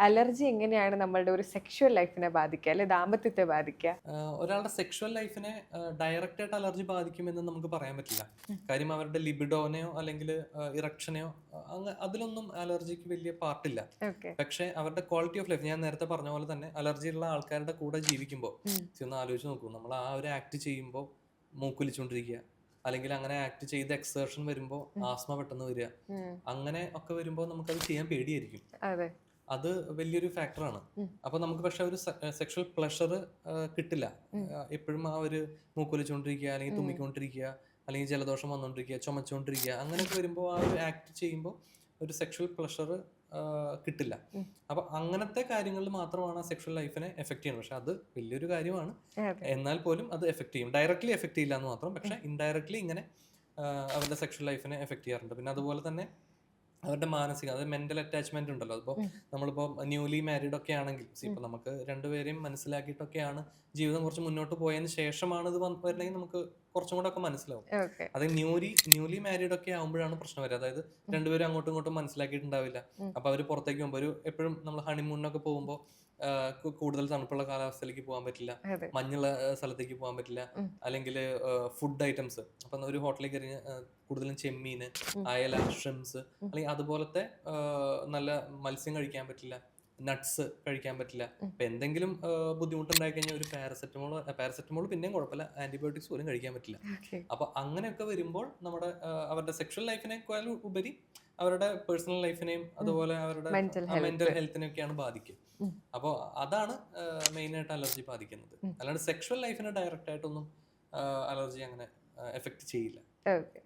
Allergy എങ്ങനെയാണ് നമ്മളുടെ ഒരു സെക്ഷുവൽ ലൈഫിനെ ബാധിക്കുക, അല്ലെ ദാമ്പത്യത്തെ ബാധിക്കുക? ഒരാളുടെ സെക്ഷുവൽ ലൈഫിനെ ഡയറക്റ്റ് ആയിട്ട് അലർജി ബാധിക്കുമെന്ന് നമുക്ക് പറയാൻ പറ്റില്ല. കാര്യം അവരുടെ ലിബിഡോനെയോ അല്ലെങ്കിൽ ഇറക്ഷനെയോ അതിലൊന്നും അലർജിക്ക് വലിയ പാർട്ടില്ല. ഓക്കെ. പക്ഷെ അവരുടെ ക്വാളിറ്റി ഓഫ് ലൈഫ്, ഞാൻ നേരത്തെ പറഞ്ഞ പോലെ തന്നെ അലർജി ഉള്ള ആൾക്കാരുടെ കൂടെ ജീവിക്കുമ്പോൾ ഒന്ന് ആലോചിച്ച് നോക്കൂ. നമ്മൾ ആ ഒരു ആക്ട് ചെയ്യുമ്പോൾ മൂക്കൊലിച്ചുകൊണ്ടിരിക്കുക, അല്ലെങ്കിൽ അങ്ങനെ ആക്ട് ചെയ്ത് എക്സേർഷൻ വരുമ്പോൾ ആസ്മ പെട്ടെന്ന് വരിക, അങ്ങനെ ഒക്കെ വരുമ്പോൾ നമുക്കത് ചെയ്യാൻ പേടിയായിരിക്കും. അതെ. അത് വലിയൊരു ഫാക്ടറാണ്. അപ്പൊ നമുക്ക് പക്ഷെ ഒരു സെക്ഷൽ പ്ലഷർ കിട്ടില്ല. എപ്പോഴും ആ ഒരു മൂക്കൊലിച്ചുകൊണ്ടിരിക്കുക, അല്ലെങ്കിൽ തുമ്മിക്കൊണ്ടിരിക്കുക, അല്ലെങ്കിൽ ജലദോഷം വന്നുകൊണ്ടിരിക്കുക, ചുമച്ചുകൊണ്ടിരിക്കുക, അങ്ങനെയൊക്കെ വരുമ്പോൾ ആ ഒരു ആക്ട് ചെയ്യുമ്പോൾ ഒരു സെക്ഷൽ പ്ലഷർ കിട്ടില്ല. അപ്പൊ അങ്ങനത്തെ കാര്യങ്ങളിൽ മാത്രമാണ് സെക്ഷൽ ലൈഫിനെ എഫക്ട് ചെയ്യുന്നത്. പക്ഷെ അത് വലിയൊരു കാര്യമാണ്. എന്നാൽ പോലും അത് എഫക്ട് ചെയ്യും. ഡയറക്ട്ലി എഫക്ട് ചെയ്യില്ല എന്ന് മാത്രം, പക്ഷെ ഇൻഡയറക്ട്ലി ഇങ്ങനെ അവരുടെ സെക്ഷൽ ലൈഫിനെ എഫക്ട് ചെയ്യാറുണ്ട്. പിന്നെ അതുപോലെ തന്നെ അവരുടെ മാനസിക, അതായത് മെന്റൽ അറ്റാച്ച്മെന്റ് ഉണ്ടല്ലോ. അതിപ്പോൾ നമ്മളിപ്പോൾ ന്യൂലി മാരീഡ് ഒക്കെ ആണെങ്കിൽ, ഇപ്പൊ നമുക്ക് രണ്ടുപേരെയും മനസ്സിലാക്കിയിട്ടൊക്കെയാണ് ജീവിതം കുറച്ച് മുന്നോട്ട് പോയതിന് ശേഷമാണ് ഇത് വരണമെങ്കിൽ നമുക്ക് കുറച്ചും കൂടെ ഒക്കെ മനസ്സിലാവും. അത് ന്യൂലി മാരീഡ് ഒക്കെ ആകുമ്പോഴാണ് പ്രശ്നം വരിക. അതായത് രണ്ടുപേരും അങ്ങോട്ടും ഇങ്ങോട്ടും മനസ്സിലാക്കിയിട്ടുണ്ടാവില്ല. അപ്പൊ അവര് പുറത്തേക്ക് പോകുമ്പോൾ എപ്പോഴും നമ്മൾ ഹണിമൂണിനൊക്കെ പോകുമ്പോൾ കൂടുതൽ തണുപ്പുള്ള കാലാവസ്ഥയിലേക്ക് പോകാൻ പറ്റില്ല, മഞ്ഞുള്ള സ്ഥലത്തേക്ക് പോകാൻ പറ്റില്ല, അല്ലെങ്കിൽ ഫുഡ് ഐറ്റംസ്, അപ്പൊ ഒരു ഹോട്ടലിൽ കയറി കൂടുതലും ചെമ്മീന്, അയല, ഷ്രിംസ്, അല്ലെങ്കിൽ അതുപോലത്തെ നല്ല മത്സ്യം കഴിക്കാൻ പറ്റില്ല, നട്ട്സ് കഴിക്കാൻ പറ്റില്ല. അപ്പൊ എന്തെങ്കിലും ബുദ്ധിമുട്ടുണ്ടായി കഴിഞ്ഞാൽ ഒരു പാരസെറ്റമോൾ പിന്നെയും കുഴപ്പമില്ല, ആന്റിബയോട്ടിക്സ് പോലും കഴിക്കാൻ പറ്റില്ല. അപ്പൊ അങ്ങനെയൊക്കെ വരുമ്പോൾ നമ്മുടെ അവരുടെ സെക്ഷൽ ലൈഫിനേക്കാളും ഉപരി അവരുടെ പേഴ്സണൽ ലൈഫിനെയും അതുപോലെ അവരുടെ മെന്റൽ ഹെൽത്തിനെയൊക്കെയാണ് ബാധിക്കുക. അപ്പോൾ അതാണ് മെയിൻ ആയിട്ട് അലർജി ബാധിക്കുന്നത്. അല്ലാണ്ട് സെക്ഷൽ ലൈഫിനെ ഡയറക്റ്റ് ആയിട്ടൊന്നും അലർജി അങ്ങനെ എഫക്ട് ചെയ്യില്ല. ഓക്കെ.